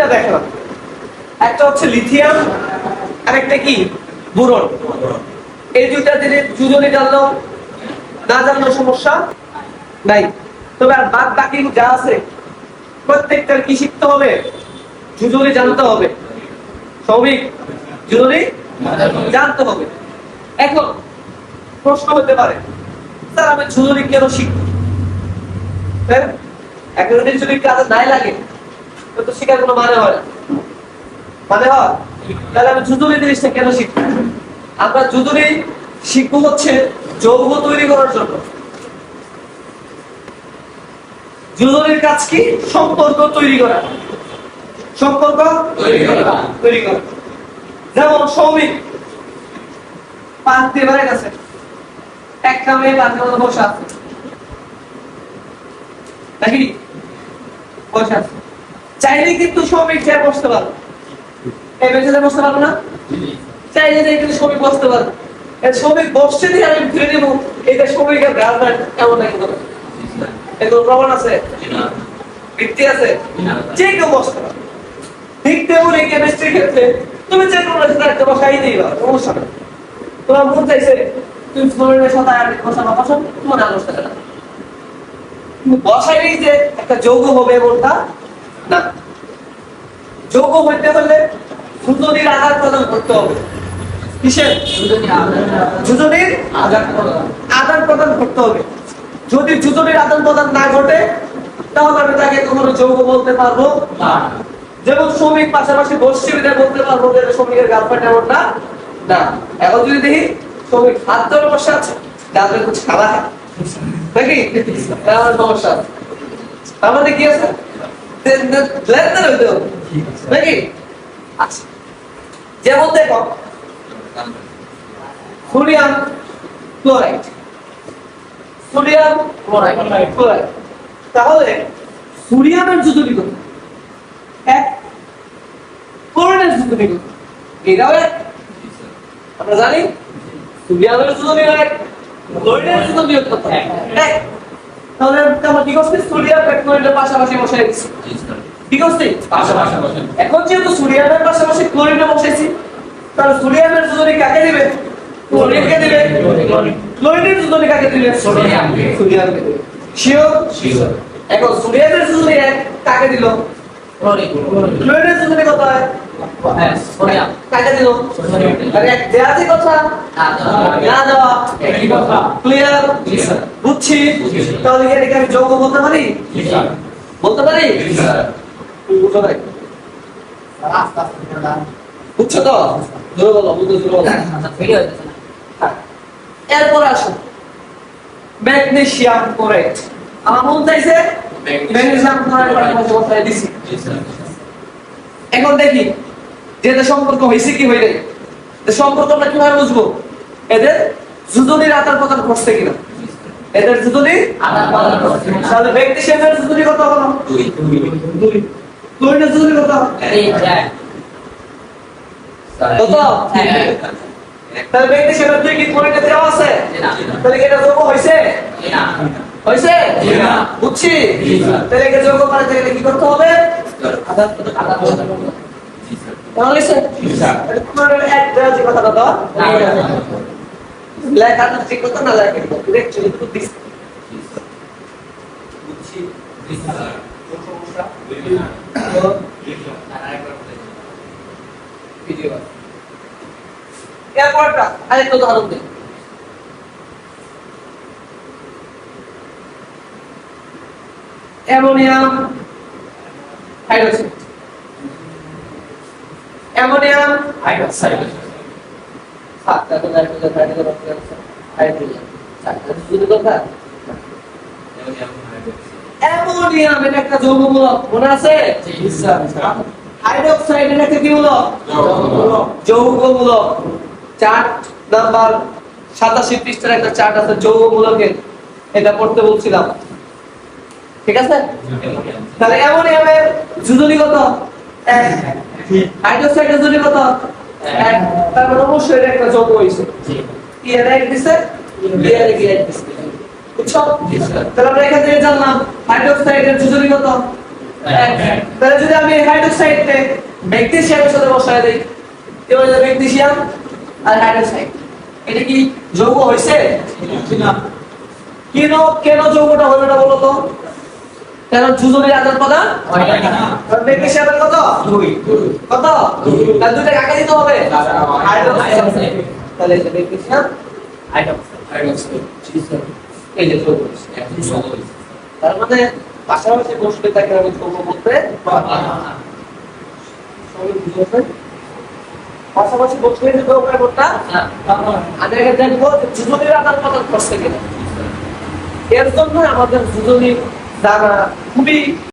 দুইটা দেখলাম, একটা হচ্ছে লিথিয়াম আর একটা কি বোরন। এই দুইটা জিনিস দুজনে জানলো, না জানলো সমস্যা নাই। তবে আর বাদ বাকি যা আছে প্রত্যেকটার কি শিখতে হবে? দুজনে জানতে হবে। সৌমিক, দুজনে জানতে হবে। এখন প্রশ্ন হতে পারে, স্যার আমি দুজনে কেন শিখব? একটা জিনিস যদি কাজে নাই লাগে তো শিখার কোনো মানে হয় না। মানে হয়? তাহলে আমি জুজুরি জিনিসটা কেন শিখবো? আমরা জুজুরি শিখবো হচ্ছে যৌগ তৈরি করার জন্য। জুজুরির কাজ কি? সম্পর্ক তৈরি করা। সম্পর্ক তৈরি করা। যেমন সৌমিক পাঁচ দিয়ে বাড়ি গেছে, একটা মেয়ে পাঁচের মধ্যে বসে আছে নাকি? বসে আছে, চাইলে কিন্তু সৌমিক চেয়ার বসতে পারবে, এই বেঞ্চে বসতে পারবো না? চাইলে কিন্তু সৌমিক বসতে পারবে। সৌমিক বসছে দিয়ে আমি ফিরে দেবো এটা সৌমিকের গার্লফ্রেন্ড এমন নাকি? এগুলো প্রমাণ আছে? ভিত্তি আছে? যে কেউ বসতে পারে। ঠিক তেমন এই কেমিস্ট্রির ক্ষেত্রে তুমি যে কোনো একটা বসাই দিবা, সমস্যা নেই। তোমার মন চাইছে তুমি ফ্লোরিনের সাথে আর বসাবা, বসো, তোমার আর বসতে পারে না। বসাইলেই যে একটা যৌগ হবে এমনটা না। যৌগ হইতে হলে দুজনের আদান প্রদান করতে হবে। কিসের? দুজনের আদান প্রদান করতে হবে। যদি দুজনের আদান প্রদান না ঘটে তাহলে আমি তাকে কখনো যৌগ বলতে পারবো না। যেমন শ্রমিক পাশাপাশি বসছে বিধায় বলতে পারবো যে শ্রমিকের গার্লফ্রেন্ড এমনটা না। এখন যদি দেখি শ্রমিক হাত ধরে বসে আছে, গার্লফ্রেন্ড কিছু খাওয়া হয় নাকি? তাহলে সমস্যা আছে। তার মানে কি আছে? লেনদেন হইতে হবে নাকি? আচ্ছা, যেমন দেখো সোডিয়াম ক্লোরাইড, সোডিয়াম ক্লোরাইড। তাহলে সোডিয়ামের যুদ্ধটি কত? এক। ক্লোরাইডের যুদ্ধটি কত? এটাও এক। আমরা জানি সোডিয়ামের যুদ্ধটি এক, ক্লোরাইডের যুদ্ধটি কত? এক। তাহলে আমরা কি করছি? সোডিয়াম আর ক্লোরাইডের পাশাপাশি বসাই দিচ্ছি। কি করছি? পাশাপাশি বসাই। এখন যেহেতু সোডিয়ামের পাশাপাশি ক্লোরিনও বসাইছি, তাহলে সোডিয়ামের যুদ্ধটি কাকে দিবে? ক্লোরিনকে দিবে। ক্লোরিনের যুদ্ধটি কাকে দিবে? সোডিয়ামকে। সোডিয়ামকে দিবে। শিওর? শিওর। এখন সোডিয়ামের যুদ্ধটি এক, কাকে দিল? ক্লোরিন। ক্লোরিনের যুদ্ধটি কত হয়? হ্যাঁ, সোডিয়াম। কাকে দিল? সোডিয়ামকে। আরে এক দেয়াতে কথা না দেওয়া একই কথা। ক্লিয়ার? বুঝছি? তাহলে এটাকে আমি যৌগ বলতে পারি? বলতে পারি? বুঝো নাই? বুঝছো তো? জোরে বলো, বুঝো জোরে বলো। এরপর আসুন ম্যাগনেসিয়াম ক্লোরাইড। আমার মন চাইছে ম্যাগনেসিয়াম ক্লোরাইড বসাই দিছি। এখন দেখি যে এদের সম্পর্ক হয়েছে কি হয়ে যায়। সম্পর্ক আমরা কিভাবে বুঝবো? এদের যুজনির আদান প্রদান করছে কিনা। এদের যুজনির আদান প্রদান করছে। তাহলে ম্যাগনেসিয়ামের যুজনি কত হলো? 2। ক্লোরিনের যুজনি কত? 1। কত? 1। তাহলে ম্যাগনেসিয়ামের 2 কি ক্লোরিনে দেওয়া আছে? না। তাহলে এটা যৌগ হইছে? না। হইছে? না। বুঝছি? তাহলে এটা যৌগ করার জন্য কি করতে হবে? আদান প্রদান। তাহলে স্যার ক্লোরিনের এক দেওয়া যে কথাটা দাও না। লেখা তো ঠিক কথা না, লেখা অ্যাকচুয়ালি তো দিস। বুঝছি? সমস্যা? ভিডিও এরপরটা আরেকটা উদাহরণ দিই। Ammonium hydroxide, ammonium hydroxide. Ammonium এটা একটা যৌগমূলক, মনে আছে? হাইড্রোক্সাইড এটা কি মূলক? যৌগমূলক। চার্ট নাম্বার 87 পৃষ্ঠার একটা চার্ট আছে যৌগমূলকের, এটা পড়তে বলছিলাম। ঠিক আছে? তাহলে অ্যামোনিয়ামের যুজনি কত? 1। হাইড্রোক্সাইডের যুজনি কত? 1। তার মানে অবশ্যই এটা একটা যৌগ হইছে। কি এর এক দিছে? এর এক দিছে। বুঝছো? তাহলে আমরা এখান থেকে জানলাম হাইড্রোক্সাইডের যুজনি কত? তাহলে যদি আমি হাইড্রোক্সাইডকে ম্যাগনেসিয়ামের সাথে বসায় দেই, এবার ম্যাগনেসিয়াম আর হাইড্রোক্সাইড, এটা কি যৌগ হইছে? না। কেন কেন যৌগটা হলো না বলো তো? কারণ যুজনের আদান প্রদান হয় না। কারণ ম্যাগনেসিয়ামের কত? 2 কত? তাহলে দুইটা কাকে দিতে হবে? হাইড্রোক্সাইড। তাহলে এটা ম্যাগনেসিয়াম হাইড্রোক্সাইড এই যে যৌগ হইছে। তার মানে পাশাপাশি বসলে তাকে আমি যৌগ বলতে পারবো না। সবাই বুঝেছে? পাশাপাশি বসলে যে যৌগ কোনটা? আমি আগে জানবো যে যুজনের আদান প্রদান করতে গেলে এর জন্য আমাদের যুজনী জানা খুবই